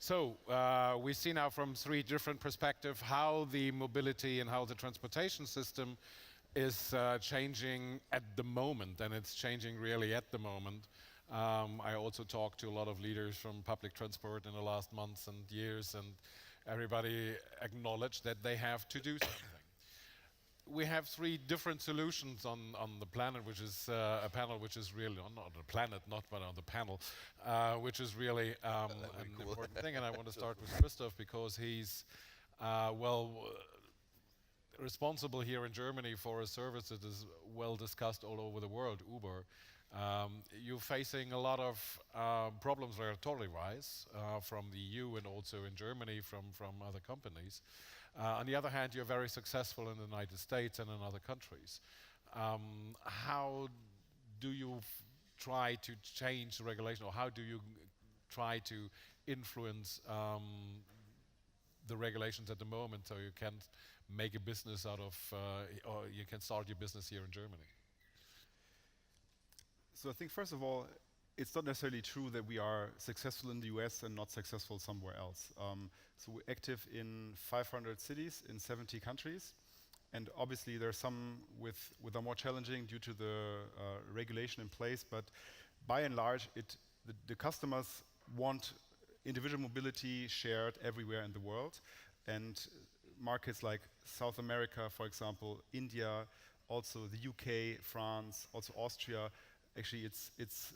We see now from three different perspectives how the mobility and how the transportation system is changing at the moment, and it's changing really at the moment. I also talked to a lot of leaders from public transport in the last months and years, and everybody acknowledged that they have to do something. We have three different solutions on the planet, which is a panel which is really, on the planet, not but on the panel, which is really an cool. Important thing. And I want to start with Christoph because he's, responsible here in Germany for a service that is well discussed all over the world, Uber. You're facing a lot of problems regulatory-wise from the EU and also in Germany from other companies. On the other hand, you're very successful in the United States and in other countries. How do you try to change the regulation, or how do you try to influence the regulations at the moment so you can make a business out of, or you can start your business here in Germany? So I think first of all, it's not necessarily true that we are successful in the US and not successful somewhere else. So we're active in 500 cities in 70 countries. And obviously there are some with are more challenging due to the regulation in place, but by and large, the customers want individual mobility shared everywhere in the world. And markets like South America, for example, India, also the UK, France, also Austria, actually it's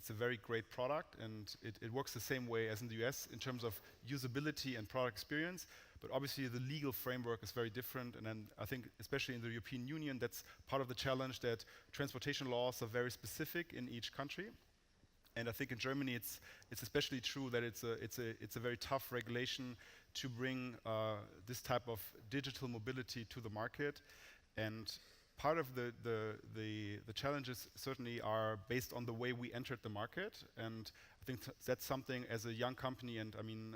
a very great product, and it works the same way as in the US in terms of usability and product experience. But obviously the legal framework is very different, and then I think especially in the European Union, that's part of the challenge, that transportation laws are very specific in each country. And I think in Germany it's especially true that it's a very tough regulation to bring this type of digital mobility to the market. And part of the challenges certainly are based on the way we entered the market, and I think that's something as a young company, and I mean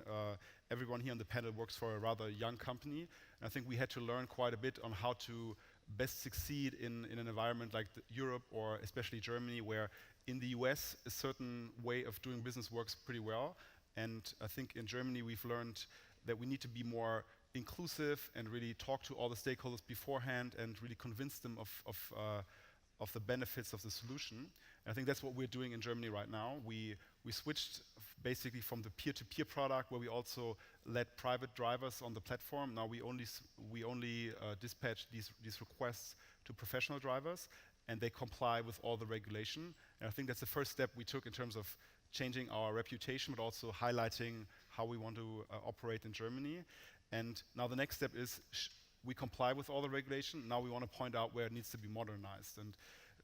everyone here on the panel works for a rather young company, and I think we had to learn quite a bit on how to best succeed in an environment like Europe or especially Germany, where in the US a certain way of doing business works pretty well. And I think in Germany we've learned that we need to be more inclusive and really talk to all the stakeholders beforehand and really convince them of the benefits of the solution. And I think that's what we're doing in Germany right now. We switched basically from the peer-to-peer product, where we also let private drivers on the platform. Now we only dispatch these requests to professional drivers, and they comply with all the regulation. And I think that's the first step we took in terms of changing our reputation, but also highlighting how we want to operate in Germany. And now the next step is we comply with all the regulation. Now we want to point out where it needs to be modernized. And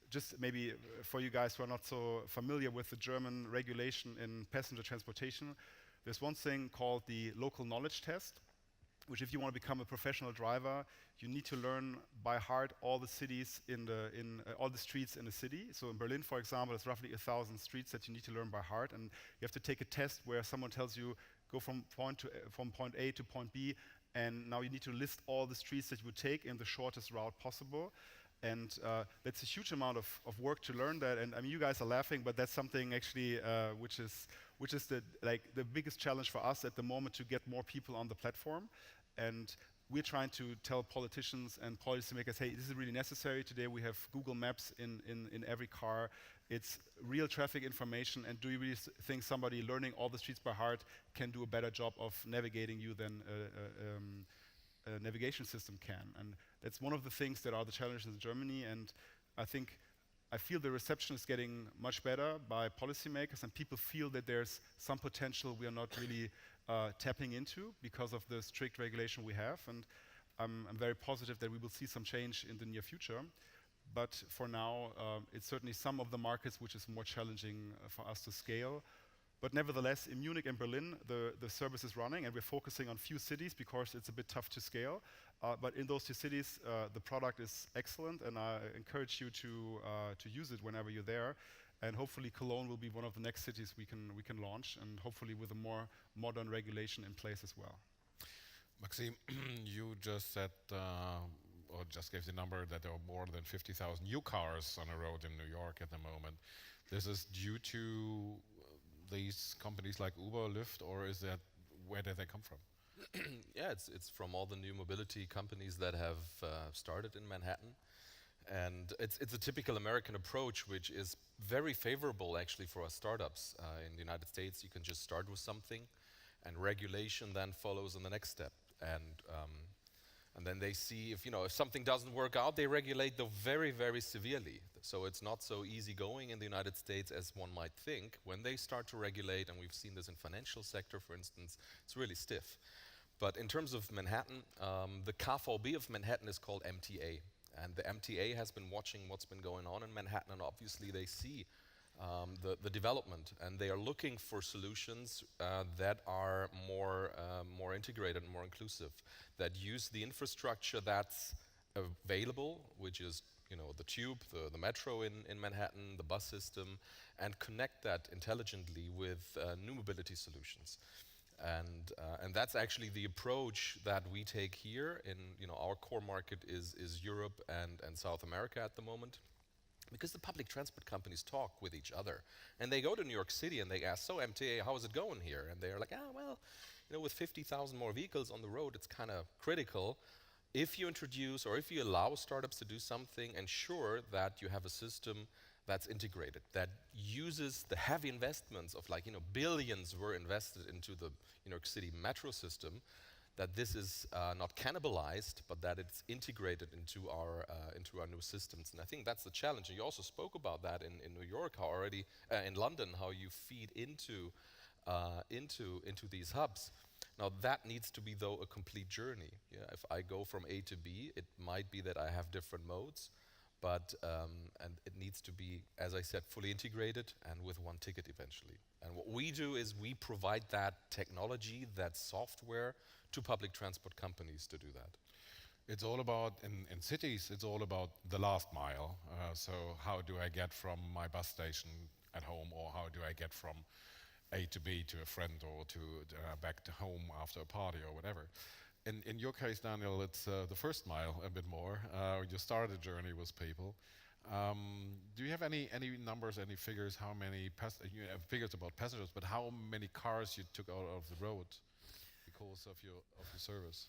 just maybe for you guys who are not so familiar with the German regulation in passenger transportation, there's one thing called the local knowledge test, which if you want to become a professional driver, you need to learn by heart all the cities all the streets in the city. So in Berlin, for example, there's roughly 1,000 streets that you need to learn by heart, and you have to take a test where someone tells you go from point A to point B, and now you need to list all the streets that you would take in the shortest route possible. And that's a huge amount of work to learn that. And I mean, you guys are laughing, but that's something actually which is the biggest challenge for us at the moment, to get more people on the platform. And we're trying to tell politicians and policymakers, hey, this is really necessary. Today we have Google Maps in every car. It's real traffic information, and do you really think somebody learning all the streets by heart can do a better job of navigating you than a navigation system can? And that's one of the things that are the challenges in Germany, and I feel the reception is getting much better by policymakers, and people feel that there's some potential we are not really tapping into because of the strict regulation we have. And I'm very positive that we will see some change in the near future. But for now, it's certainly some of the markets which is more challenging for us to scale. But nevertheless, in Munich and Berlin, the service is running, and we're focusing on few cities because it's a bit tough to scale. But in those two cities, the product is excellent, and I encourage you to use it whenever you're there. And hopefully Cologne will be one of the next cities we can launch, and hopefully with a more modern regulation in place as well. Maxim, you just said, or just gave the number that there are more than 50,000 new cars on the road in New York at the moment. This is due to these companies like Uber, Lyft, or is that where do they come from? Yeah, it's from all the new mobility companies that have started in Manhattan. And it's a typical American approach, which is very favorable actually for our startups. In the United States, you can just start with something, and regulation then follows on the next step. And then they see if something doesn't work out, they regulate them very, very severely. So it's not so easy going in the United States as one might think. When they start to regulate, and we've seen this in financial sector, for instance, it's really stiff. But in terms of Manhattan, the KVB of Manhattan is called MTA. And the MTA has been watching what's been going on in Manhattan, and obviously they see the development, and they are looking for solutions that are more integrated and more inclusive, that use the infrastructure that's available, which is the tube, the metro in Manhattan, the bus system, and connect that intelligently with new mobility solutions. And that's actually the approach that we take here. In our core market is Europe and South America at the moment, because the public transport companies talk with each other, and they go to New York City and they ask, so MTA, how is it going here? And they're like, well, with 50,000 more vehicles on the road, it's kind of critical. If you introduce or if you allow startups to do something, ensure that you have a system that's integrated, that uses the heavy investments of billions were invested into the New York City metro system, that this is not cannibalized, but that it's integrated into our new systems. And I think that's the challenge. And you also spoke about that in New York, how already in London, how you feed into these hubs. Now that needs to be, though, a complete journey. Yeah, if I go from A to B, it might be that I have different modes, but and it needs to be, as I said, fully integrated and with one ticket eventually. And what we do is we provide that technology, that software, to public transport companies to do that. It's all about, in cities, it's all about the last mile. So how do I get from my bus station at home, or how do I get from A to B to a friend, or to back to home after a party or whatever. In your case, Daniel, it's the first mile a bit more. You started a journey with people. Do you have any numbers, any figures, how many figures about passengers, but how many cars you took out of the road because of your service?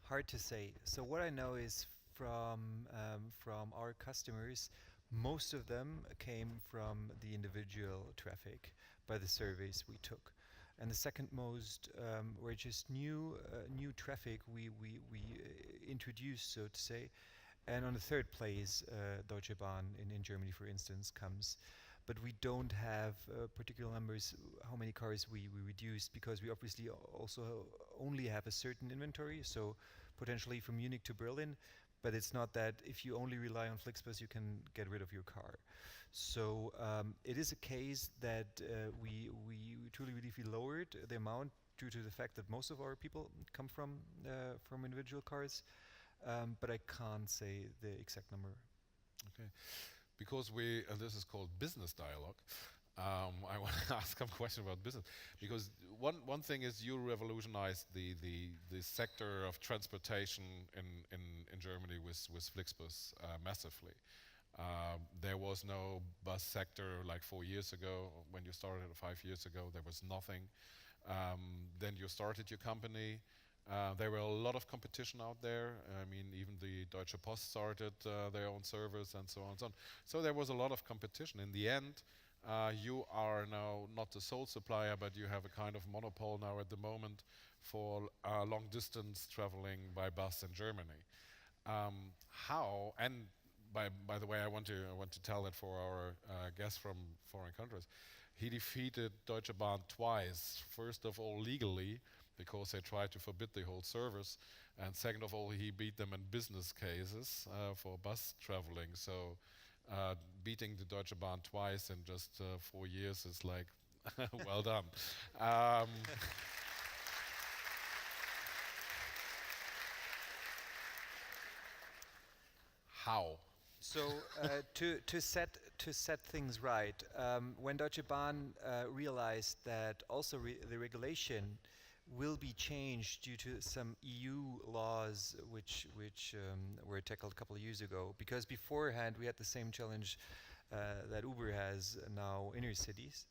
Hard to say. So what I know is from our customers, most of them came from the individual traffic by the surveys we took. And the second most were just new traffic we introduced, so to say. And on the third place, Deutsche Bahn in Germany, for instance, comes. But we don't have particular numbers how many cars we reduced, because we obviously also only have a certain inventory, so potentially from Munich to Berlin. But it's not that if you only rely on Flixbus, you can get rid of your car. So it is a case that we truly believe we lowered the amount due to the fact that most of our people come from individual cars, but I can't say the exact number. Okay, because this is called business dialogue. I want to ask a question about business, because one thing is you revolutionized the sector of transportation in Germany with Flixbus massively. There was no bus sector like 4 years ago when you started, 5 years ago. There was nothing. Then you started your company. There were a lot of competition out there. I mean, even the Deutsche Post started their own service and so on and so on. So there was a lot of competition. In the end, you are now not the sole supplier, but you have a kind of monopole now at the moment for long distance traveling by bus in Germany. How, and by the way, I want to tell that for our guests from foreign countries, he defeated Deutsche Bahn twice. First of all, legally, because they tried to forbid the whole service, and second of all, he beat them in business cases for bus traveling. So beating the Deutsche Bahn twice in just 4 years is like, well done. How? So to set things right, when Deutsche Bahn realized that also the regulation will be changed due to some EU laws which were tackled a couple of years ago, because beforehand we had the same challenge that Uber has now, inner cities.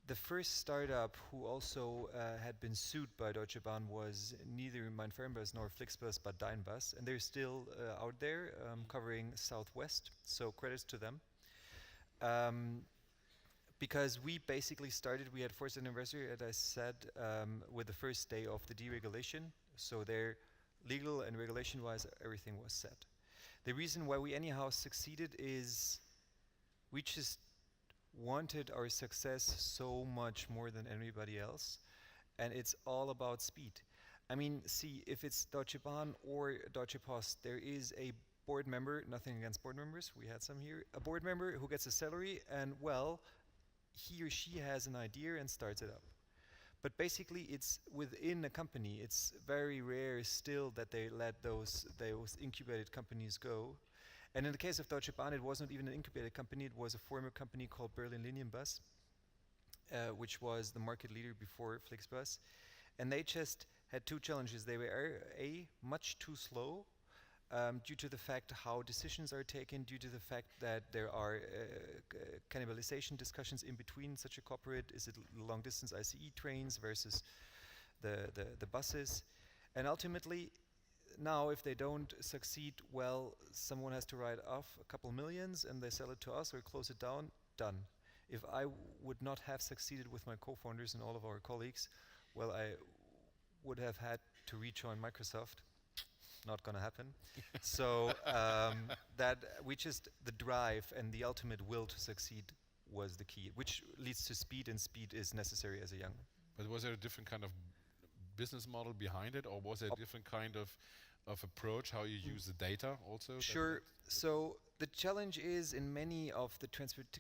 The first startup who also had been sued by Deutsche Bahn was neither Mein Fernbus nor Flixbus, but Dynbus, and they're still out there covering Southwest. So credits to them. Because we basically started, we had first anniversary, as I said, with the first day of the deregulation. So there, legal and regulation-wise, everything was set. The reason why we anyhow succeeded is we just wanted our success so much more than anybody else, and it's all about speed. I mean, see, if it's Deutsche Bahn or Deutsche Post, there is a board member, nothing against board members, we had some here, a board member who gets a salary and, well, he or she has an idea and starts it up. But basically, it's within a company. It's very rare still that they let those incubated companies go. And in the case of Deutsche Bahn, it wasn't even an incubated company. It was a former company called Berlin Linienbus, which was the market leader before Flixbus. And they just had two challenges. They were much too slow due to the fact how decisions are taken, due to the fact that there are cannibalization discussions in between such a corporate. Is it long distance ICE trains versus the buses? And ultimately, now if they don't succeed, well, someone has to write off a couple millions and they sell it to us or close it down, done. If I would not have succeeded with my co-founders and all of our colleagues, well, I would have had to rejoin Microsoft. Not gonna happen. So that the drive and the ultimate will to succeed was the key, which leads to speed, and speed is necessary as a young. But was there a different kind of business model behind it, or was there a different kind of approach, how you use the data also? Sure. So the challenge is in many of the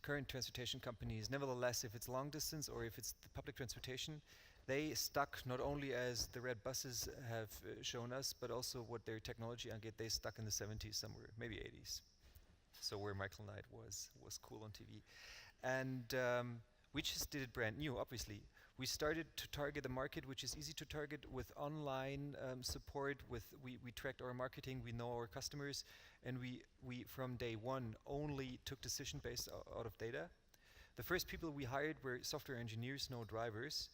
current transportation companies, nevertheless, if it's long distance or if it's the public transportation, they stuck not only as the red buses have shown us, but also what their technology they stuck in the 70s somewhere, maybe 80s. So where Michael Knight was cool on TV. And we just did it brand new, obviously. We started to target the market, which is easy to target with online support. We tracked our marketing, we know our customers, and we from day one only took decision based out of data. The first people we hired were software engineers, no drivers,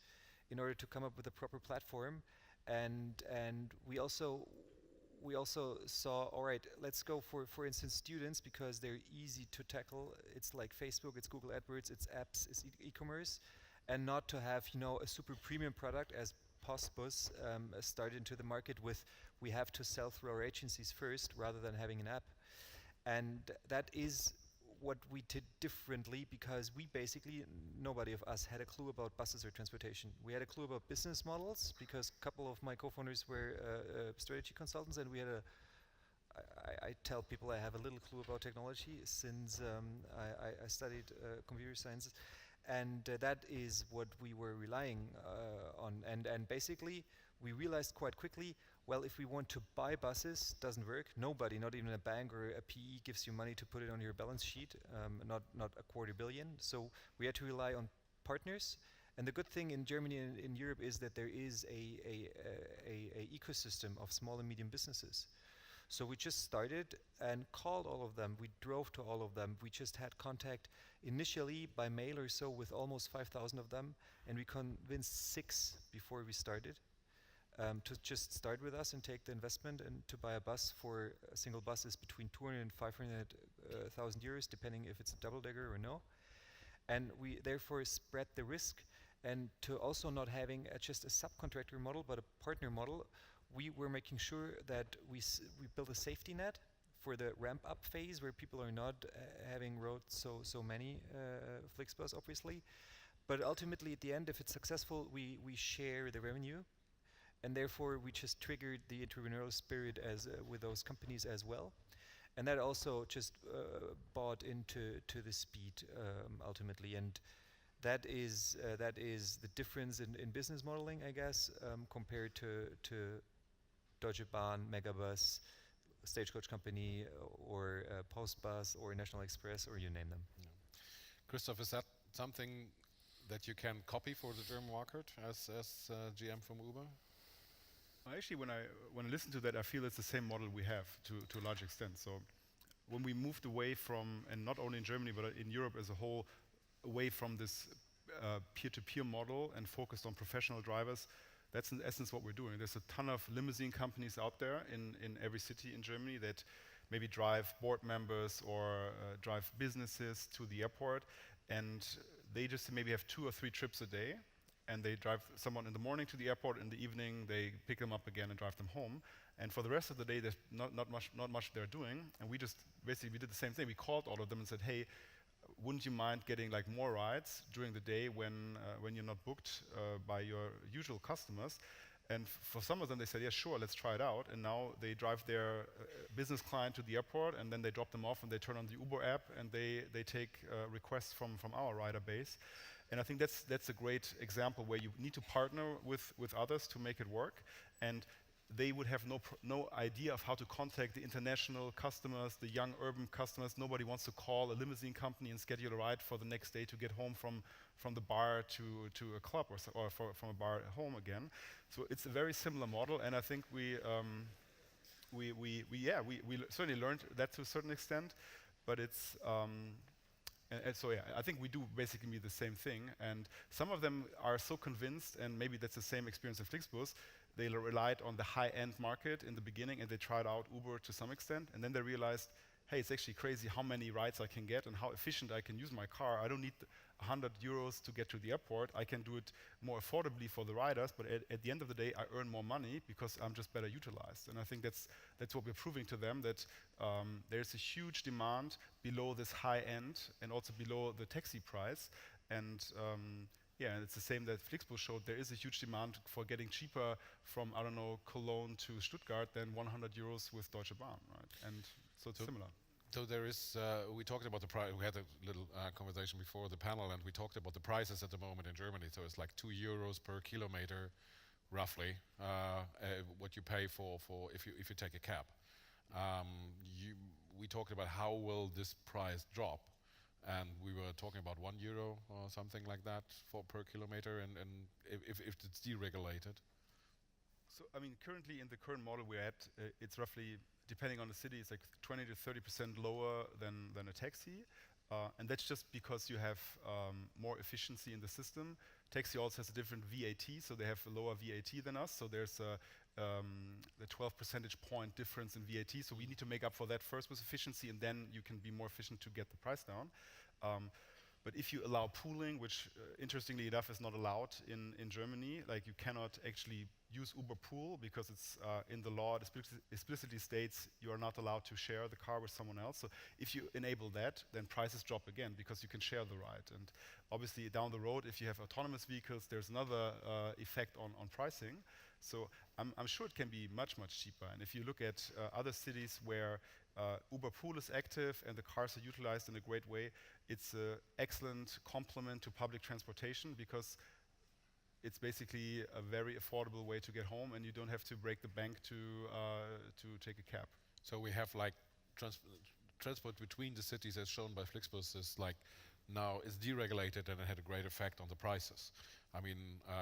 in order to come up with a proper platform. And we also saw, all right, let's go for instance, students, because they're easy to tackle. It's like Facebook, it's Google AdWords, it's apps, it's e-commerce, and not to have, a super premium product as Postbus started into the market with, we have to sell through our agencies first rather than having an app. And that is what we did differently, because we basically, nobody of us had a clue about buses or transportation. We had a clue about business models, because a couple of my co-founders were strategy consultants, and we had I tell people I have a little clue about technology since I studied computer sciences, and that is what we were relying on. And basically, we realized quite quickly, well, if we want to buy buses, doesn't work. Nobody, not even a bank or a PE, gives you money to put it on your balance sheet, not $250 million. So we had to rely on partners. And the good thing in Germany and in Europe is that there is a ecosystem of small and medium businesses. So we just started and called all of them. We drove to all of them. We just had contact initially by mail or so with almost 5,000 of them, and we convinced 6 before we started to just start with us and take the investment, and to buy a bus for a single bus is between 200 and 500,000 euros, depending if it's a double-decker or no. And we therefore spread the risk, and to also not having just a subcontractor model, but a partner model, we were making sure that we built a safety net for the ramp-up phase, where people are not having rode so many Flixbus, obviously. But ultimately, at the end, if it's successful, we share the revenue. And therefore, we just triggered the entrepreneurial spirit with those companies as well. And that also just bought into the speed ultimately. And that is the difference in business modeling, I guess, compared to Deutsche Bahn, Megabus, Stagecoach Company, or Postbus, or National Express, or you name them. Yeah. Christoph, is that something that you can copy for the German market as GM from Uber? Actually, when I listen to that, I feel it's the same model we have to a large extent. So when we moved away from, and not only in Germany, but in Europe as a whole, away from this peer-to-peer model and focused on professional drivers. That's in essence what we're doing. There's a ton of limousine companies out there in every city in Germany that maybe drive board members or drive businesses to the airport, and they just maybe have 2 or 3 trips a day, and they drive someone in the morning to the airport, in the evening they pick them up again and drive them home. And for the rest of the day, there's not much they're doing. And we just basically did the same thing. We called all of them and said, hey, wouldn't you mind getting like more rides during the day when you're not booked by your usual customers? And for some of them, they said, yeah, sure, let's try it out. And now they drive their business client to the airport, and then they drop them off, and they turn on the Uber app, and they take requests from our rider base. And I think that's a great example where you need to partner with others to make it work. And they would have no idea of how to contact the international customers, the young urban customers. Nobody wants to call a limousine company and schedule a ride for the next day to get home from the bar to a club or from a bar home again. So it's a very similar model, and I think we certainly learned that to a certain extent, but it's and so yeah, I think we do basically the same thing, and some of them are so convinced, and maybe that's the same experience in Flixbus. They relied on the high-end market in the beginning, and they tried out Uber to some extent, and then they realized, hey, it's actually crazy how many rides I can get and how efficient I can use my car. I don't need 100 euros to get to the airport. I can do it more affordably for the riders, but at the end of the day, I earn more money because I'm just better utilized. And I think that's what we're proving to them, that there's a huge demand below this high end and also below the taxi price. And yeah, and it's the same that Flixbus showed. There is a huge demand for getting cheaper from, I don't know, Cologne to Stuttgart than 100 euros with Deutsche Bahn, right? And so it's similar. So there is, we talked about the price, we had a little conversation before the panel, and we talked about the prices at the moment in Germany. So it's like 2 euros per kilometer, roughly, what you pay for if you take a cab. We talked about how will this price drop, and we were talking about 1 euro or something like that per kilometer, and if it's deregulated. So I mean, currently in the current model we're at, it's roughly, depending on the city, it's like 20 to 30% lower than a taxi. And that's just because you have more efficiency in the system. Taxi also has a different VAT, so they have a lower VAT than us. So there's the 12 percentage point difference in VAT. So we need to make up for that first with efficiency, and then you can be more efficient to get the price down. But if you allow pooling, which interestingly enough is not allowed in Germany, like you cannot actually use Uber Pool because it's in the law, it explicitly states you are not allowed to share the car with someone else. So if you enable that, then prices drop again because you can share the ride. And obviously down the road, if you have autonomous vehicles, there's another effect on pricing. So I'm sure it can be much, much cheaper. And if you look at other cities where Uber Pool is active and the cars are utilized in a great way, it's an excellent complement to public transportation because it's basically a very affordable way to get home, and you don't have to break the bank to take a cab. So we have like transport between the cities, as shown by Flixbus, is like now is deregulated, and it had a great effect on the prices. I mean,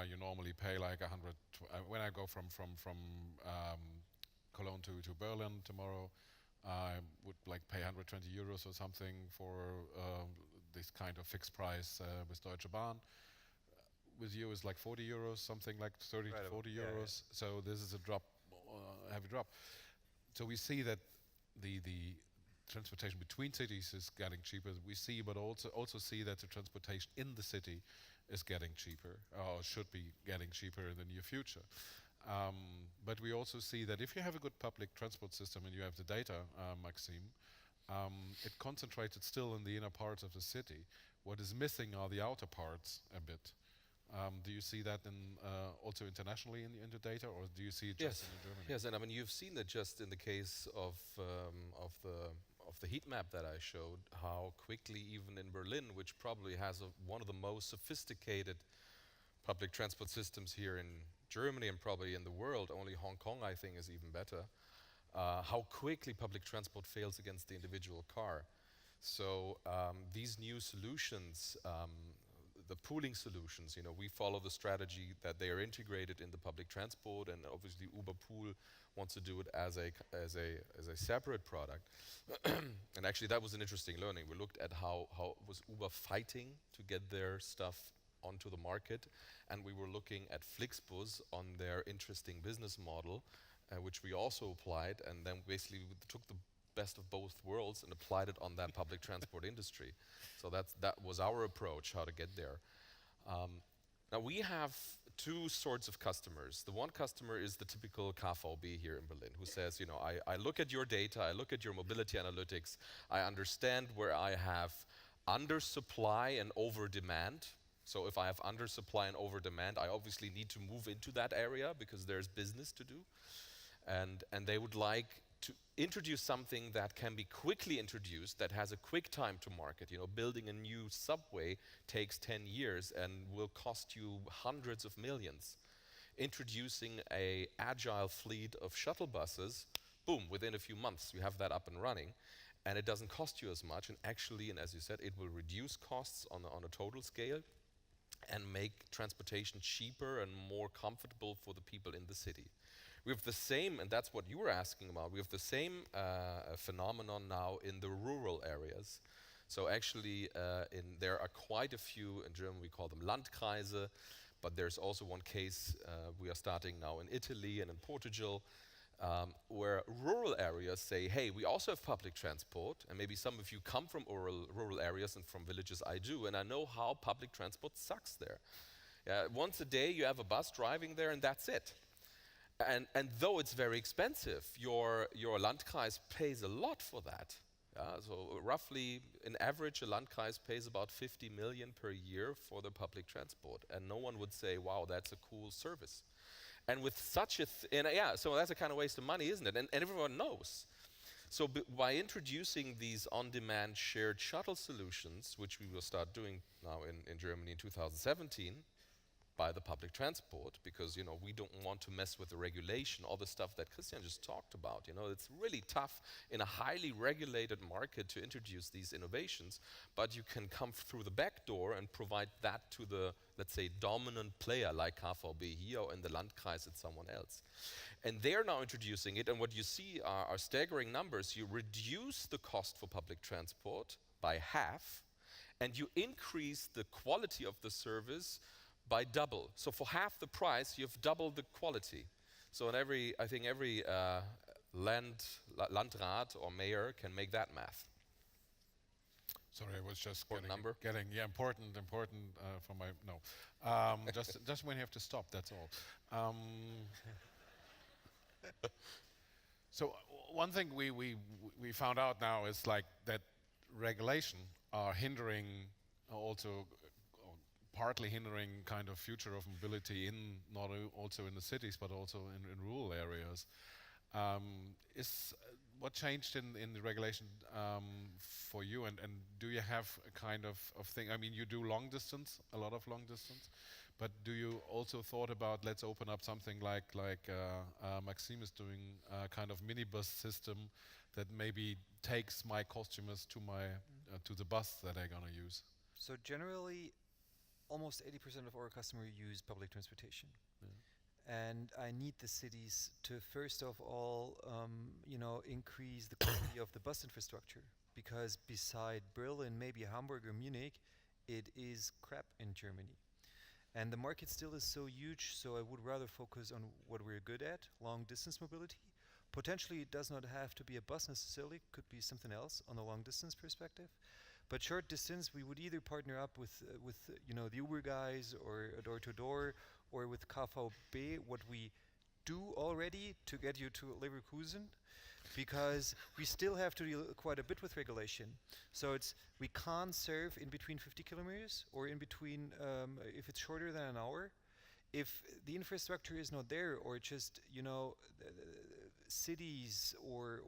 you normally pay like 100. When I go from Cologne to Berlin tomorrow, I would like pay 120 euros or something for this kind of fixed price with Deutsche Bahn. With you is like 40 euros, something like 30 to 40 euros. Yeah. So this is a drop, heavy drop. So we see that the transportation between cities is getting cheaper. We see, but also see that the transportation in the city is getting cheaper, or should be getting cheaper in the near future. But we also see that if you have a good public transport system and you have the data, Maxim, it concentrated still in the inner parts of the city. What is missing are the outer parts a bit. Do you see that also internationally in the data, or do you see it just in Germany? Yes, and I mean you've seen that just in the case of the heat map that I showed, how quickly even in Berlin, which probably has one of the most sophisticated public transport systems here in Germany and probably in the world, only Hong Kong I think is even better, how quickly public transport fails against the individual car. So these new solutions, the pooling solutions, you know, we follow the strategy that they are integrated in the public transport, and obviously Uber Pool wants to do it as a separate product. And actually that was an interesting learning. We looked at how was Uber fighting to get their stuff onto the market, and we were looking at Flixbus on their interesting business model, which we also applied, and then basically we took the best of both worlds and applied it on that public transport industry. So that was our approach, how to get there. Now we have two sorts of customers. The one customer is the typical KVB here in Berlin, who says, you know, I look at your data, I look at your mobility analytics, I understand where I have undersupply and over demand. So if I have undersupply and over demand, I obviously need to move into that area because there's business to do. And they would like to introduce something that can be quickly introduced, that has a quick time to market. You know, building a new subway takes 10 years and will cost you hundreds of millions. Introducing an agile fleet of shuttle buses, boom, within a few months you have that up and running, and it doesn't cost you as much, and actually, and as you said, it will reduce costs on a total scale and make transportation cheaper and more comfortable for the people in the city. We have the same, and that's what you were asking about, we have the same phenomenon now in the rural areas. So actually, there are quite a few, in German we call them Landkreise, but there's also one case we are starting now in Italy and in Portugal, where rural areas say, hey, we also have public transport, and maybe some of you come from rural areas and from villages. I do, and I know how public transport sucks there. Once a day you have a bus driving there and that's it. And though it's very expensive, your Landkreis pays a lot for that. So roughly, in average, a Landkreis pays about 50 million per year for the public transport. And no one would say, wow, that's a cool service. And with such a, so that's a kind of waste of money, isn't it? And everyone knows. So by introducing these on-demand shared shuttle solutions, which we will start doing now in Germany in 2017, by the public transport, because you know we don't want to mess with the regulation, all the stuff that Christian just talked about. You know, it's really tough in a highly regulated market to introduce these innovations, but you can come through the back door and provide that to the, let's say, dominant player like KVB here, or in the Landkreis it's someone else. And they're now introducing it, and what you see are staggering numbers. You reduce the cost for public transport by half, and you increase the quality of the service by double. So for half the price, you've doubled the quality. So in I think every Landrat or mayor can make that math. Sorry, I was just Important number? getting important for my, no. Just when you have to stop, that's all. So one thing we found out now is like that regulation are hindering also, partly hindering kind of future of mobility in not also in the cities but also in rural areas. What changed in the regulation for you, and do you have a kind of thing? I mean, you do long distance, a lot of long distance, but do you also thought about let's open up something like Maxim is doing, a kind of minibus system that maybe takes my customers to to the bus that they're gonna use? So generally, almost 80% of our customers use public transportation. And I need the cities to first of all, increase the quality of the bus infrastructure, because beside Berlin, maybe Hamburg or Munich, it is crap in Germany. And the market still is so huge, so I would rather focus on what we're good at, long distance mobility. Potentially it does not have to be a bus necessarily, could be something else on a long distance perspective. But short distance, we would either partner up with the Uber guys, or a door-to-door, or with KVB, what we do already to get you to Leverkusen, because we still have to deal quite a bit with regulation. So we can't serve in between 50 kilometers, or in between, if it's shorter than an hour. If the infrastructure is not there, or just cities or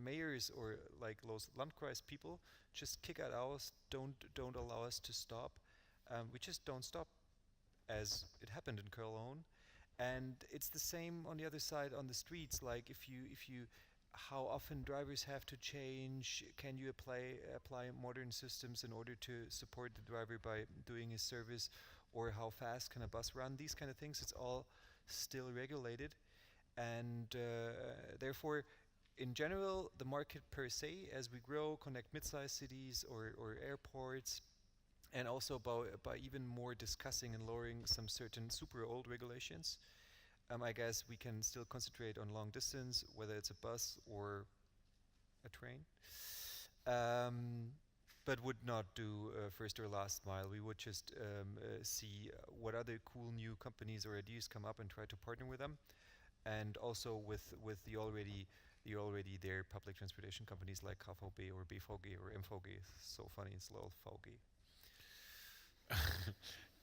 mayors or like those Landkreis people just kick out ours, don't allow us to stop. We just don't stop, as it happened in Cologne. And it's the same on the other side on the streets. Like if you how often drivers have to change, can you apply modern systems in order to support the driver by doing his service, or how fast can a bus run? These kind of things, it's all still regulated. And therefore, in general, the market per se, as we grow, connect mid-sized cities or airports, and also by even more discussing and lowering some certain super old regulations. I guess we can still concentrate on long distance, whether it's a bus or a train, but would not do first or last mile. We would just see what other cool new companies or ideas come up and try to partner with them, and also with the already there public transportation companies like KVB or BVG or MVG. So funny, it's little VG.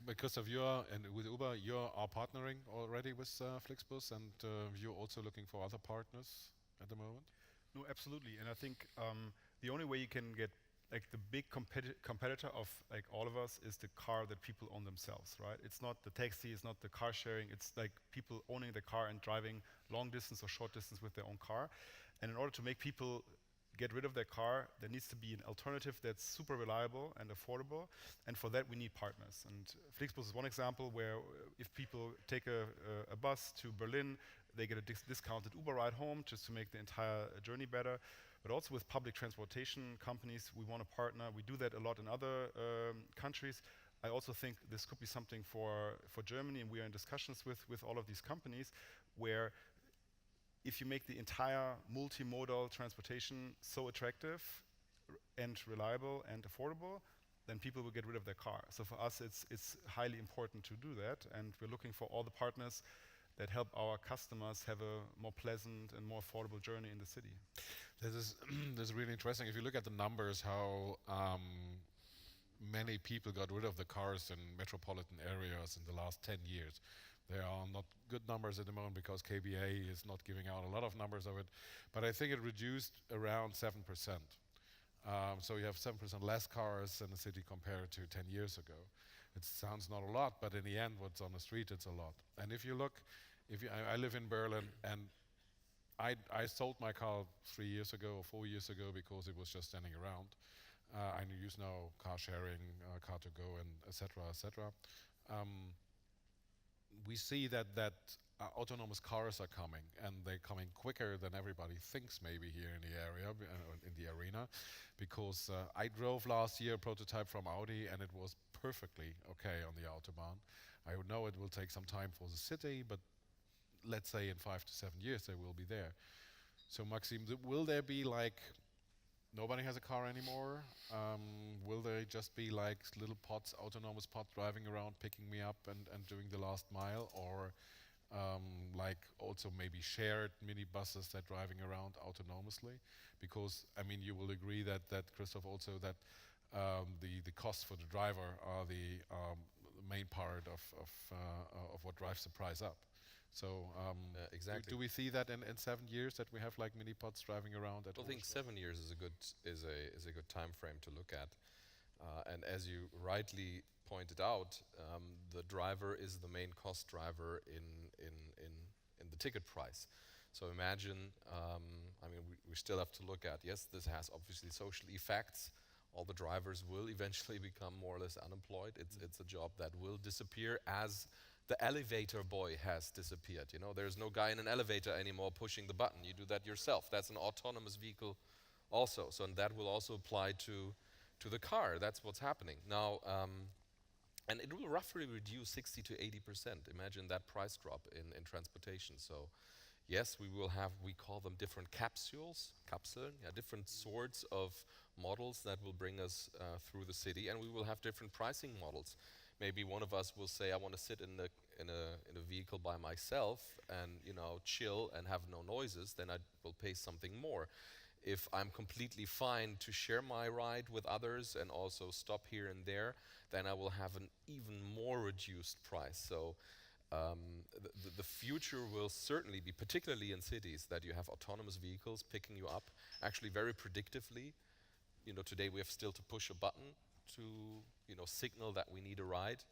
Because of your and with Uber, you are partnering already with Flixbus, and you're also looking for other partners at the moment. No, absolutely. And I think the only way you can get like the big competitor of like all of us is the car that people own themselves, right? It's not the taxi, it's not the car sharing, it's like people owning the car and driving long distance or short distance with their own car. And in order to make people get rid of their car, there needs to be an alternative that's super reliable and affordable. And for that, we need partners. And Flixbus is one example where if people take a bus to Berlin, they get a discounted Uber ride home just to make the entire journey better. But also with public transportation companies, we want to partner. We do that a lot in other countries. I also think this could be something for Germany, and we are in discussions with all of these companies where if you make the entire multimodal transportation so attractive and reliable and affordable, then people will get rid of their car. So for us, it's highly important to do that, and we're looking for all the partners that help our customers have a more pleasant and more affordable journey in the city. This is really interesting. If you look at the numbers, how many people got rid of the cars in metropolitan areas in the last 10 years. There are not good numbers at the moment because KBA is not giving out a lot of numbers of it, but I think it reduced around 7%. So you have 7% less cars in the city compared to 10 years ago. It sounds not a lot, but in the end, what's on the street, it's a lot. And if you look, I live in Berlin, and I sold my car 3 years ago or 4 years ago because it was just standing around. I use now car sharing, Car2Go, and etc. etc. We see that autonomous cars are coming, and they're coming quicker than everybody thinks maybe here in the area, in the arena, because I drove last year a prototype from Audi, and it was perfectly okay on the Autobahn. I know it will take some time for the city, but let's say in 5 to 7 years they will be there. So Maxim, will there be like nobody has a car anymore? Will there just be like little pods, autonomous pods driving around, picking me up and doing the last mile? Or like also maybe shared minibuses that driving around autonomously? Because I mean, you will agree that Christoph also that the costs for the driver are the main part of what drives the price up. So exactly. Do we see that in 7 years that we have like mini pods driving around? I think 7 years is a good time frame to look at, and as you rightly pointed out, the driver is the main cost driver in the ticket price. So imagine, I mean, we still have to look at, yes, this has obviously social effects. All the drivers will eventually become more or less unemployed. It's a job that will disappear as the elevator boy has disappeared. You know, there's no guy in an elevator anymore pushing the button. You do that yourself. That's an autonomous vehicle also. So and that will also apply to the car. That's what's happening. Now, and it will roughly reduce 60 to 80%. Imagine that price drop in transportation. So yes, we will have, we call them different capsules, different sorts of models that will bring us through the city, and we will have different pricing models. Maybe one of us will say, I want to sit in a vehicle by myself and, you know, chill and have no noises, then I will pay something more. If I'm completely fine to share my ride with others and also stop here and there, then I will have an even more reduced price. So the future will certainly be, particularly in cities, that you have autonomous vehicles picking you up actually very predictively. You know, today we have still to push a button to, you know, signal that we need a ride.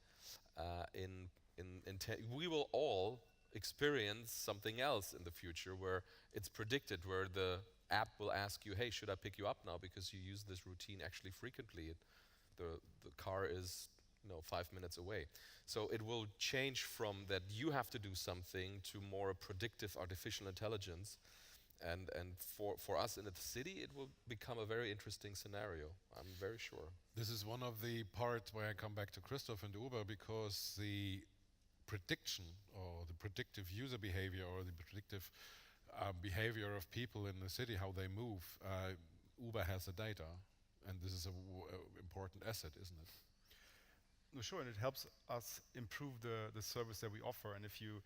We will all experience something else in the future where it's predicted, where the app will ask you, hey, should I pick you up now because you use this routine actually frequently? The car is, you know, 5 minutes away. So it will change from that you have to do something to more predictive artificial intelligence. And for us in the city, it will become a very interesting scenario. I'm very sure. This is one of the parts where I come back to Christoph and Uber, because the prediction or the predictive user behavior or the predictive behavior of people in the city, how they move, Uber has the data, and this is an important asset, isn't it? No, sure, and it helps us improve the service that we offer. And if you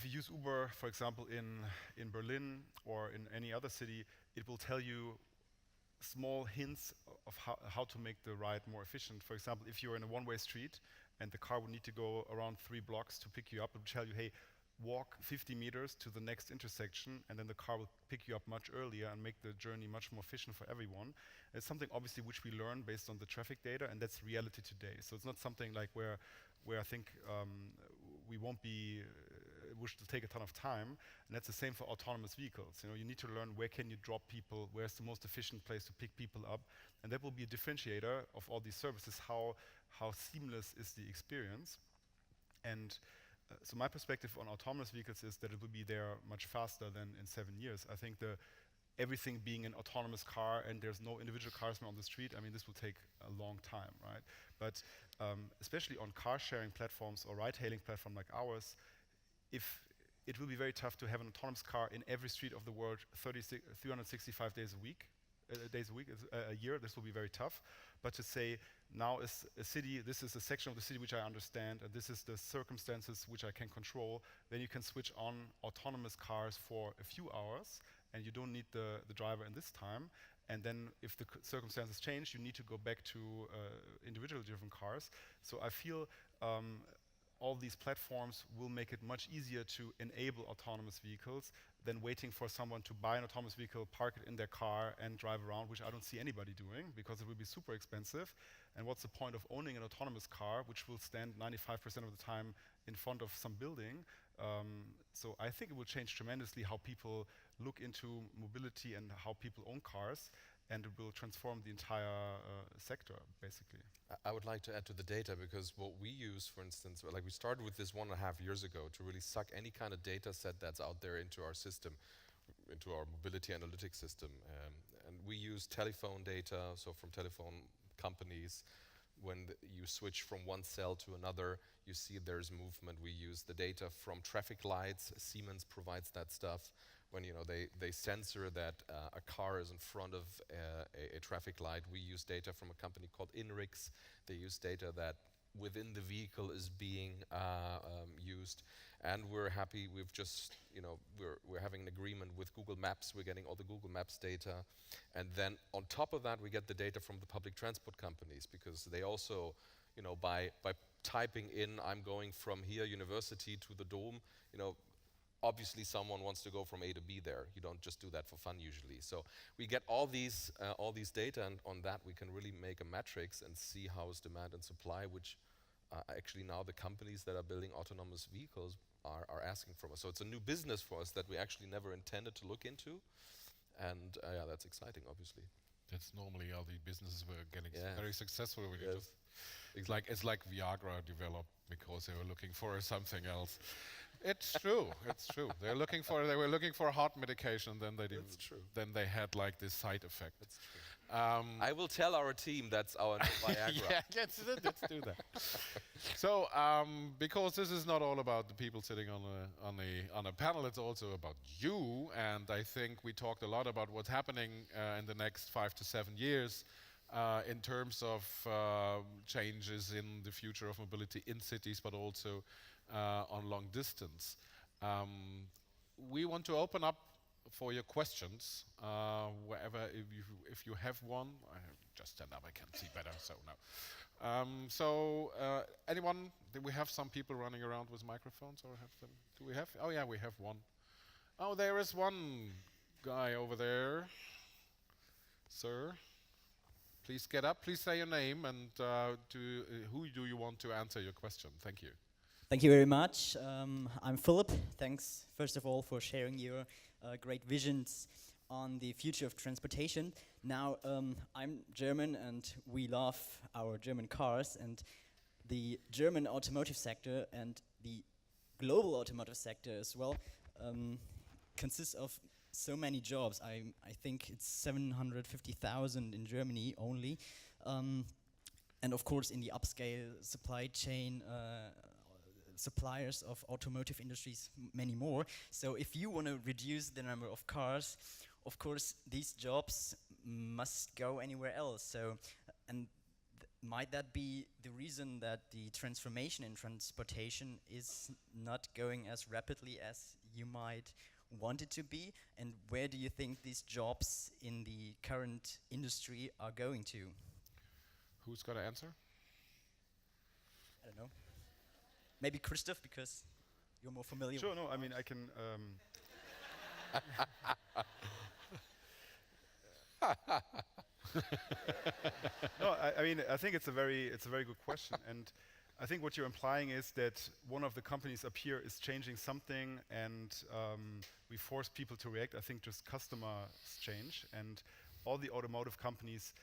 use Uber, for example, in Berlin or in any other city, it will tell you small hints of how to make the ride more efficient. For example, if you're in a one-way street and the car would need to go around 3 blocks to pick you up, it will tell you, hey, walk 50 meters to the next intersection, and then the car will pick you up much earlier and make the journey much more efficient for everyone. It's something obviously which we learn based on the traffic data, and that's reality today. So it's not something like where I think we won't be, which will take a ton of time, and that's the same for autonomous vehicles. You need to learn where can you drop people, where's the most efficient place to pick people up, and that will be a differentiator of all these services, how seamless is the experience. And so my perspective on autonomous vehicles is that it will be there much faster than in 7 years. I think everything being an autonomous car and there's no individual cars on the street, I mean, this will take a long time, right? But especially on car sharing platforms or ride hailing platform like ours, if it will be very tough to have an autonomous car in every street of the world 365 days a year, this will be very tough. But to say, now is a city, this is a section of the city which I understand, and this is the circumstances which I can control, then you can switch on autonomous cars for a few hours, and you don't need the driver in this time. And then if the circumstances change, you need to go back to individual driven cars. So I feel all these platforms will make it much easier to enable autonomous vehicles than waiting for someone to buy an autonomous vehicle, park it in their car and drive around, which I don't see anybody doing because it will be super expensive. And what's the point of owning an autonomous car which will stand 95% of the time in front of some building? So I think it will change tremendously how people look into mobility and how people own cars, and it will transform the entire sector, basically. I would like to add to the data, because what we use, for instance, like we started with this 1.5 years ago to really suck any kind of data set that's out there into our system, into our mobility analytics system. And we use telephone data, so from telephone companies. When you switch from one cell to another, you see there's movement. We use the data from traffic lights. Siemens provides that stuff. When they censor that a car is in front of a traffic light, we use data from a company called Inrix. They use data that within the vehicle is being used, and we're happy. We've just we're having an agreement with Google Maps. We're getting all the Google Maps data, and then on top of that, we get the data from the public transport companies, because they also, by typing in, I'm going from here, university, to the Dome, obviously someone wants to go from A to B there. You don't just do that for fun usually. So we get all these data, and on that we can really make a matrix and see how is demand and supply, which actually now the companies that are building autonomous vehicles are asking from us. So it's a new business for us that we actually never intended to look into, and yeah, that's exciting, obviously. That's normally how the businesses were getting very successful. Yes. It's like Viagra developed because they were looking for something else. It's true. It's true. They were looking for heart medication. Then they had like this side effect. That's true. I will tell our team that's our Viagra. Yeah, let's do that. So, because this is not all about the people sitting on a panel, it's also about you. And I think we talked a lot about what's happening in the next 5 to 7 years. In terms of changes in the future of mobility in cities, but also on long distance. We want to open up for your questions, wherever, if you have one. I just stand up, I can see better, so no. Anyone, do we have some people running around with microphones, or have them? Do we have? Oh yeah, we have one. Oh, there is one guy over there. Sir, please get up, please say your name, and who do you want to answer your question? Thank you. Thank you very much. I'm Philip. Thanks, first of all, for sharing your great visions on the future of transportation. Now, I'm German, and we love our German cars, and the German automotive sector and the global automotive sector as well consists of so many jobs. I think it's 750,000 in Germany only. And of course, in the upscale supply chain, suppliers of automotive industries, many more. So if you want to reduce the number of cars, of course, these jobs must go anywhere else. So, and might that be the reason that the transformation in transportation is not going as rapidly as you might want it to be? And where do you think these jobs in the current industry are going to? Who's got to answer? I don't know. Maybe Christoph, because you're more familiar. Sure, no, I mean, I can. No, I mean, I think it's a very good question, and I think what you're implying is that one of the companies up here is changing something, and we force people to react. I think just customers change, and all the automotive companies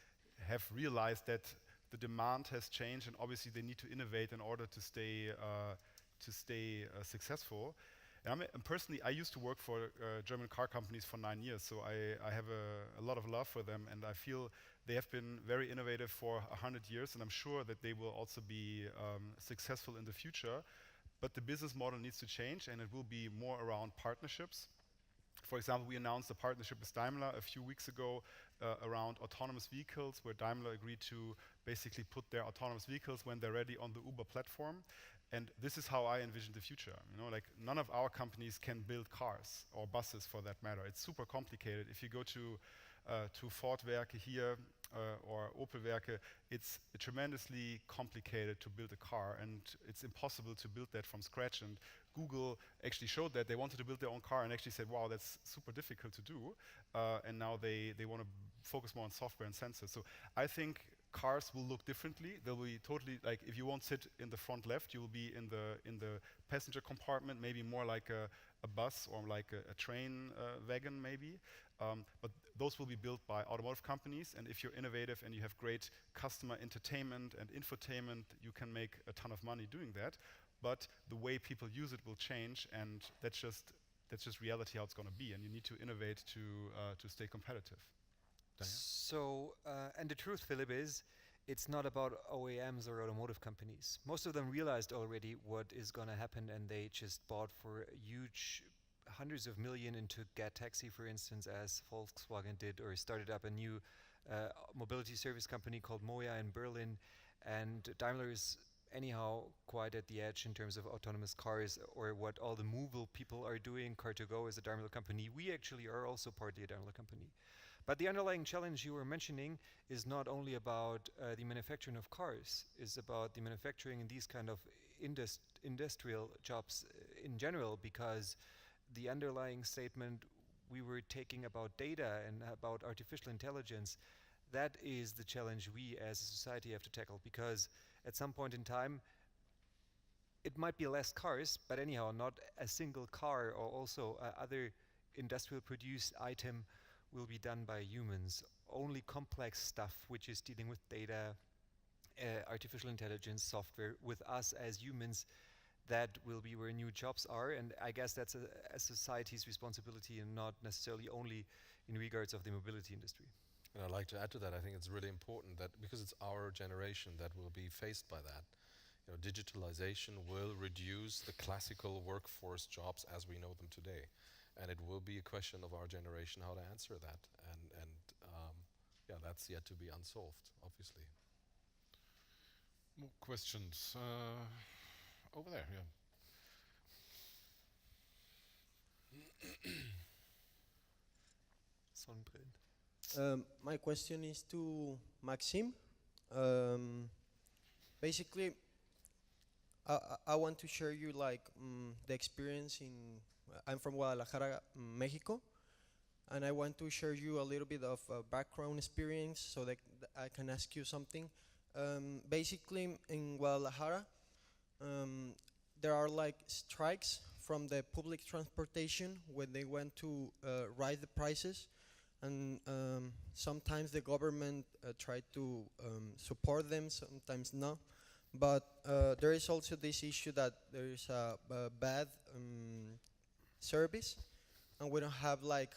have realized that the demand has changed, and obviously they need to innovate in order to stay successful. And personally, I used to work for German car companies for 9 years, so I have a lot of love for them, and I feel they have been very innovative for 100 years, and I'm sure that they will also be successful in the future. But the business model needs to change, and it will be more around partnerships. For example, we announced a partnership with Daimler a few weeks ago around autonomous vehicles, where Daimler agreed to basically put their autonomous vehicles when they're ready on the Uber platform. And this is how I envision the future. You know, like none of our companies can build cars or buses for that matter. It's super complicated. If you go to Ford Werke here or Opel Werke, it's tremendously complicated to build a car, and it's impossible to build that from scratch. And Google actually showed that they wanted to build their own car and actually said, wow, that's super difficult to do. And now they want to focus more on software and sensors. So I think cars will look differently. They'll be totally, like, if you won't sit in the front left, you will be in the passenger compartment, maybe more like a bus or like a train wagon maybe. But those will be built by automotive companies, and if you're innovative and you have great customer entertainment and infotainment, you can make a ton of money doing that. But the way people use it will change, and that's just reality how it's going to be, and you need to innovate to stay competitive. Daniel? So, and the truth, Philip, is it's not about OEMs or automotive companies. Most of them realized already what is going to happen, and they just bought for huge hundreds of millions into Get Taxi, for instance, as Volkswagen did, or started up a new mobility service company called Moja in Berlin. And Daimler is anyhow quite at the edge in terms of autonomous cars, or what all the Movil people are doing. Car2Go is a Daimler company. We actually are also partly a Daimler company. But the underlying challenge you were mentioning is not only about the manufacturing of cars, it's about the manufacturing in these kind of industrial jobs in general, because the underlying statement we were taking about data and about artificial intelligence, that is the challenge we as a society have to tackle, because at some point in time it might be less cars, but anyhow not a single car or also other industrial produced item will be done by humans. Only complex stuff which is dealing with data, artificial intelligence, software, with us as humans, that will be where new jobs are. And I guess that's a society's responsibility, and not necessarily only in regards of the mobility industry. And I'd like to add to that, I think it's really important that, because it's our generation that will be faced by that, you know, digitalization will reduce the classical workforce jobs as we know them today. And it will be a question of our generation how to answer that. And yeah, that's yet to be unsolved, obviously. More questions? Over there, yeah. My question is to Maxim. Basically, I want to share you like the experience in. I'm from Guadalajara, Mexico, and I want to share you a little bit of background experience so that I can ask you something. Basically, in Guadalajara, there are like strikes from the public transportation when they want to raise the prices, and sometimes the government try to support them, sometimes not. But there is also this issue that there is a bad service, and we don't have like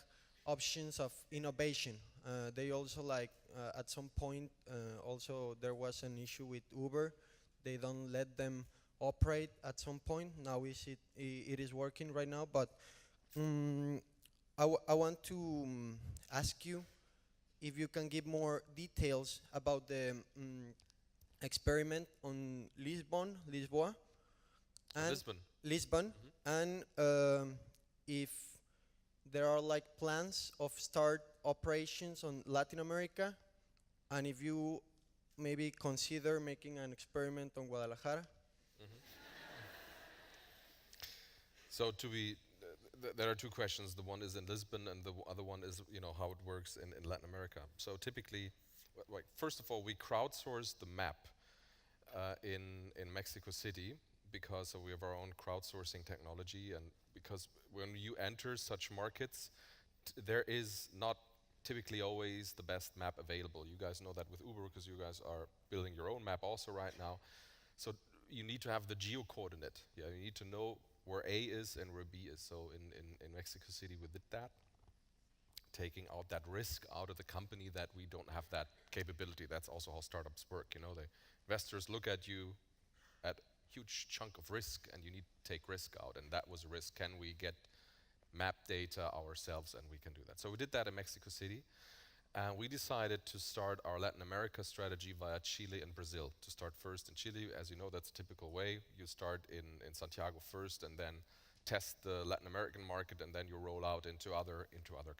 options of innovation. They also like at some point also there was an issue with Uber. They don't let them operate at some point. Now it is working right now, but I want to ask you if you can give more details about the experiment on Lisboa, and Lisbon. and if there are like plans of start operations on Latin America, and if you maybe consider making an experiment on Guadalajara. So there are two questions. The one is in Lisbon, and the other one is, how it works in Latin America. So typically, first of all, we crowdsource the map in Mexico City because we have our own crowdsourcing technology, and because when you enter such markets, there is not typically always the best map available. You guys know that with Uber because you guys are building your own map also right now. So you need to have the geo coordinate. Yeah, you need to know where A is and where B is. So in Mexico City we did that, taking out that risk out of the company that we don't have that capability. That's also how startups work. The investors look at you at huge chunk of risk, and you need to take risk out, and that was a risk. Can we get map data ourselves? And we can do that. So we did that in Mexico City. We decided to start our Latin America strategy via Chile and Brazil. To start first in Chile, as you know, that's a typical way. You start in Santiago first, and then test the Latin American market, and then you roll out into other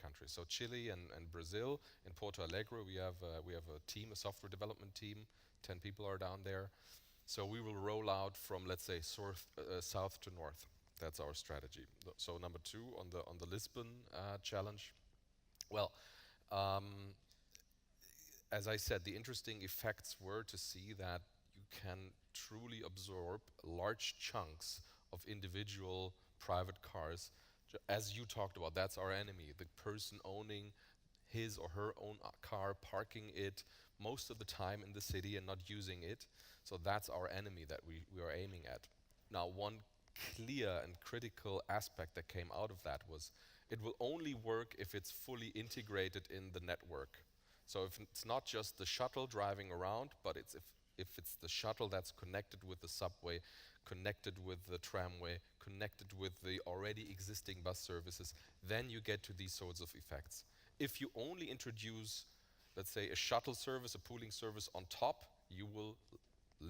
countries. So Chile and Brazil. In Porto Alegre, we have a team, a software development team. 10 people are down there. So we will roll out from, let's say, south to north. That's our strategy. So number two on the Lisbon challenge. Well, as I said, the interesting effects were to see that you can truly absorb large chunks of individual private cars. As you talked about, that's our enemy, the person owning his or her own car, parking it most of the time in the city and not using it. So that's our enemy that we are aiming at. Now, one clear and critical aspect that came out of that was it will only work if it's fully integrated in the network. So if it's not just the shuttle driving around, but if it's the shuttle that's connected with the subway, connected with the tramway, connected with the already existing bus services, then you get to these sorts of effects. If you only introduce, let's say, a shuttle service, a pooling service on top, you will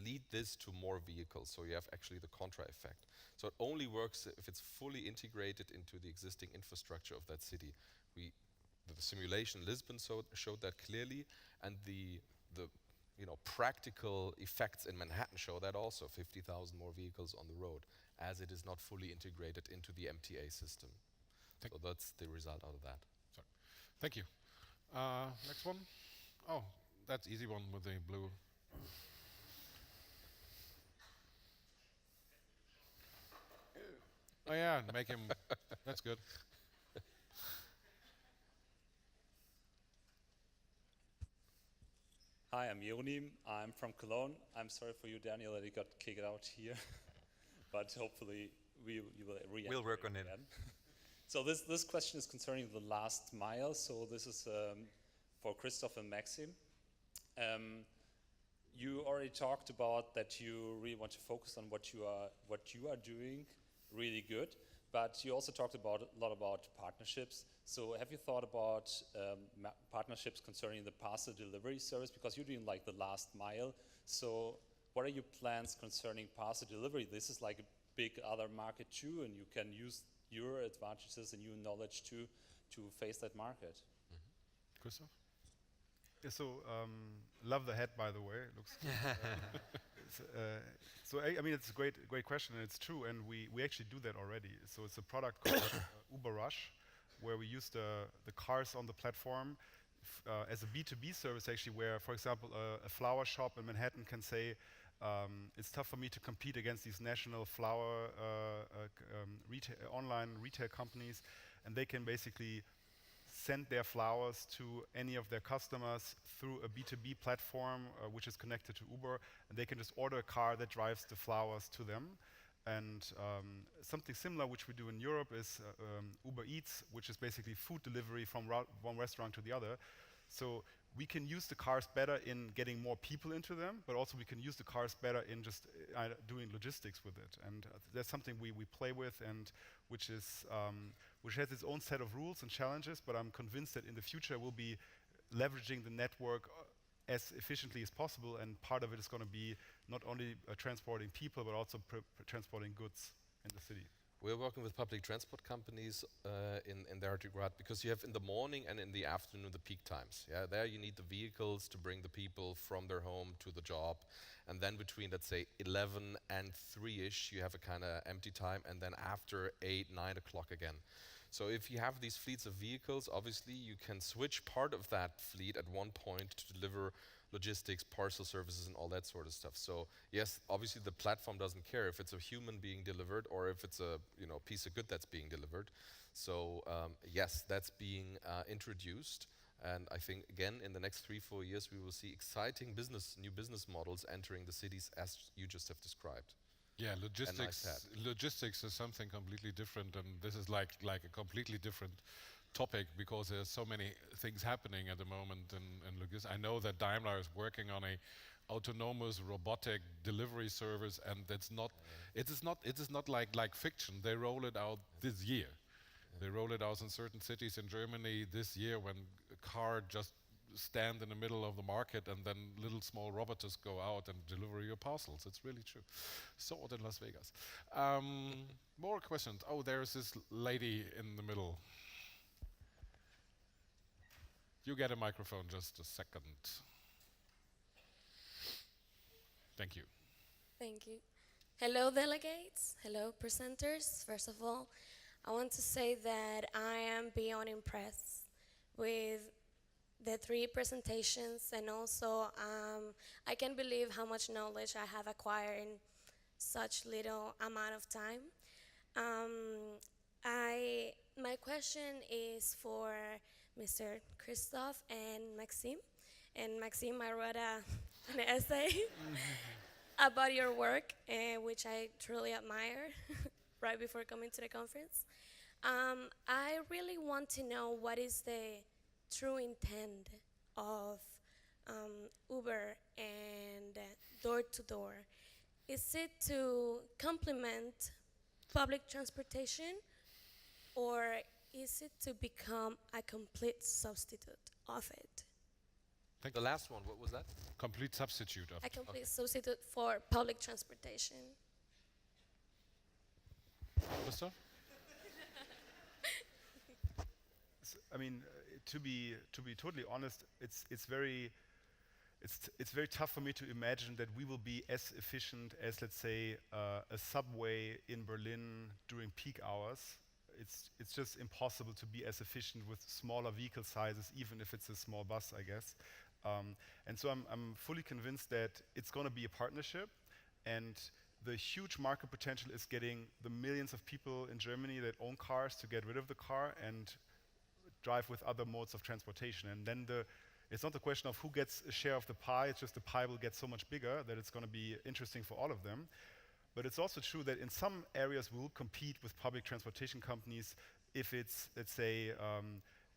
lead this to more vehicles. So you have actually the contra effect. So it only works if it's fully integrated into the existing infrastructure of that city. The simulation in Lisbon showed that clearly, and the practical effects in Manhattan show that also. 50,000 more vehicles on the road, as it is not fully integrated into the MTA system. So that's the result out of that. Sorry. Thank you. Next one. Oh, that's easy one with the blue. Oh yeah, make him. That's good. Hi, I'm Jeronim. I'm from Cologne. I'm sorry for you, Daniel, that you got kicked out here, but hopefully you will react. We'll work on it. So this question is concerning the last mile. So this is for Christoph and Maxim. You already talked about that you really want to focus on what you are doing really good, but you also talked a lot about partnerships. So have you thought about partnerships concerning the parcel delivery service? Because you're doing like the last mile. So what are your plans concerning parcel delivery? This is like a big other market too, and you can use your advantages and your knowledge to face that market. Mm-hmm. Christoph? Yeah, so love the hat, by the way. It looks so I mean, it's a great question, and it's true, and we actually do that already. So it's a product called Uber Rush, where we use the cars on the platform as a B2B service, actually, where, for example, a flower shop in Manhattan can say, it's tough for me to compete against these national flower online retail companies, and they can basically send their flowers to any of their customers through a B2B platform which is connected to Uber, and they can just order a car that drives the flowers to them. And something similar which we do in Europe is Uber Eats, which is basically food delivery from one restaurant to the other. So we can use the cars better in getting more people into them, but also we can use the cars better in just doing logistics with it. And that's something we play with, and which has its own set of rules and challenges, but I'm convinced that in the future we'll be leveraging the network as efficiently as possible, and part of it is going to be not only transporting people, but also transporting goods in the city. We're working with public transport companies in that regard, because you have in the morning and in the afternoon the peak times. Yeah, there you need the vehicles to bring the people from their home to the job, and then between, let's say, 11 and 3-ish, you have a kind of empty time, and then after 8, 9 o'clock again. So if you have these fleets of vehicles, obviously you can switch part of that fleet at one point to deliver logistics, parcel services, and all that sort of stuff. So yes, obviously the platform doesn't care if it's a human being delivered or if it's a piece of good that's being delivered. So yes, that's being introduced. And I think, again, in the next 3-4 years, we will see exciting new business models entering the cities as you just have described. Yeah, logistics is something completely different, and this is like a completely different topic, because there's so many things happening at the moment in logistics. I know that Daimler is working on a autonomous robotic delivery service, and it is not like fiction. They roll it out this year. They roll it out in certain cities in Germany this year, when a car just stand in the middle of the market and then little small robots go out and deliver your parcels. It's really true. Sold in Las Vegas. More questions. Oh, there's this lady in the middle. You get a microphone, just a second. Thank you. Thank you. Hello, delegates. Hello, presenters. First of all, I want to say that I am beyond impressed with the 3 presentations, and also I can't believe how much knowledge I have acquired in such little amount of time. My question is for Mr. Christoph and Maxim. And Maxim, I wrote an essay about your work, which I truly admire right before coming to the conference. I really want to know what is the true intent of Uber and door-to-door. Is it to complement public transportation, or is it to become a complete substitute of it? The last one, what was that? Complete substitute of A complete substitute for public transportation. Christoph? I mean, to be totally honest, it's very tough for me to imagine that we will be as efficient as, let's say, a subway in Berlin during peak hours. It's just impossible to be as efficient with smaller vehicle sizes, even if it's a small bus, I guess. And so I'm fully convinced that it's going to be a partnership, and the huge market potential is getting the millions of people in Germany that own cars to get rid of the car and drive with other modes of transportation. And then it's not the question of who gets a share of the pie, it's just the pie will get so much bigger that it's going to be interesting for all of them. But it's also true that in some areas we will compete with public transportation companies if it's, let's say,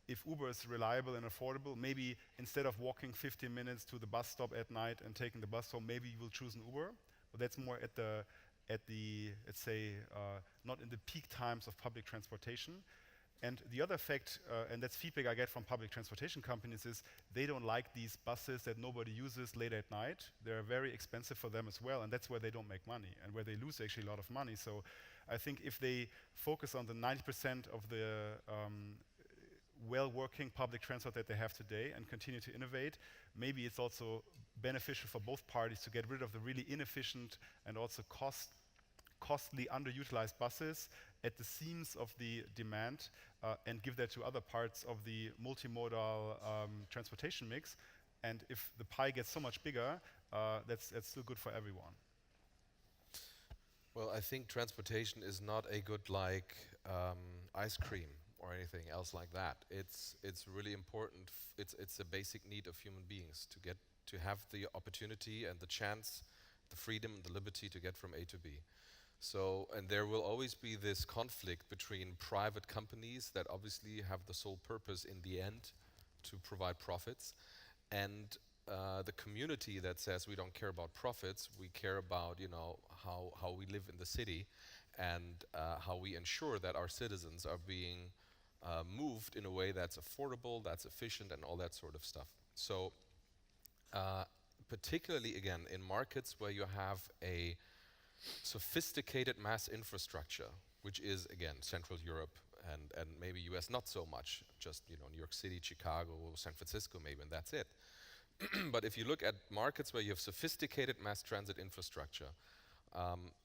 if Uber is reliable and affordable. Maybe instead of walking 15 minutes to the bus stop at night and taking the bus home, maybe you will choose an Uber. But that's more at the let's say, not in the peak times of public transportation. And the other fact, and that's feedback I get from public transportation companies, is they don't like these buses that nobody uses late at night. They're very expensive for them as well, and that's where they don't make money and where they lose actually a lot of money. So I think if they focus on the 90% of the well-working public transport that they have today and continue to innovate, maybe it's also beneficial for both parties to get rid of the really inefficient and also costly underutilized buses at the seams of the demand, and give that to other parts of the multimodal transportation mix. And if the pie gets so much bigger, that's still good for everyone. Well, I think transportation is not a good like ice cream or anything else like that. It's really important. It's a basic need of human beings to have the opportunity and the chance, the freedom and the liberty to get from A to B. So, and there will always be this conflict between private companies that obviously have the sole purpose in the end to provide profits, and the community that says we don't care about profits, we care about, you know, how we live in the city, and how we ensure that our citizens are being moved in a way that's affordable, that's efficient, and all that sort of stuff. So particularly, again, in markets where you have a sophisticated mass infrastructure, which is, again, Central Europe and maybe US not so much, just, you know, New York City, Chicago, San Francisco maybe, and that's it. But if you look at markets where you have sophisticated mass transit infrastructure,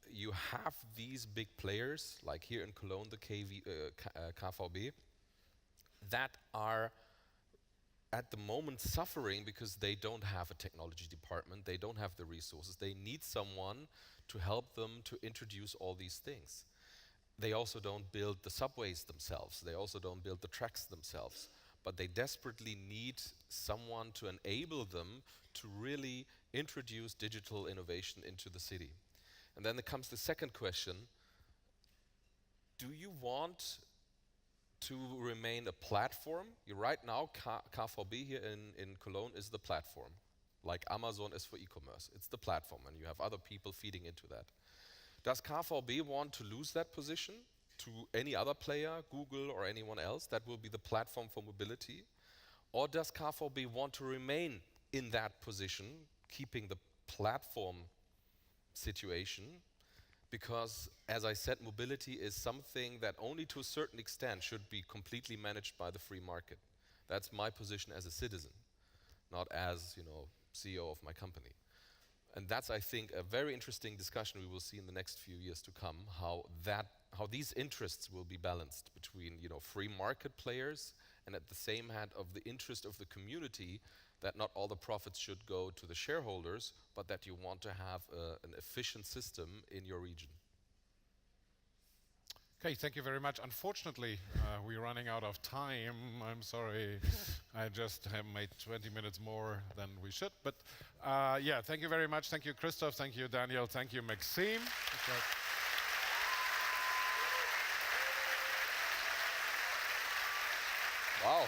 you have these big players, like here in Cologne, the KVB, that are at the moment suffering because they don't have a technology department, they don't have the resources, they need someone to help them to introduce all these things. They also don't build the subways themselves, they also don't build the tracks themselves, but they desperately need someone to enable them to really introduce digital innovation into the city. And then there comes the second question: do you want to remain a platform? Right now, KVB here in Cologne is the platform. Like Amazon is for e-commerce. It's the platform, and you have other people feeding into that. Does KVB want to lose that position to any other player, Google or anyone else, that will be the platform for mobility? Or does KVB want to remain in that position, keeping the platform situation? Because, as I said, mobility is something that only to a certain extent should be completely managed by the free market. That's my position as a citizen, not as, you know, CEO of my company. And that's, I think, a very interesting discussion we will see in the next few years to come, how these interests will be balanced between, you know, free market players and at the same hand of the interest of the community, that not all the profits should go to the shareholders, but that you want to have an efficient system in your region. Okay, thank you very much. Unfortunately, we're running out of time. I'm sorry, I just have made 20 minutes more than we should. But yeah, thank you very much. Thank you, Christoph. Thank you, Daniel. Thank you, Maxim. Wow.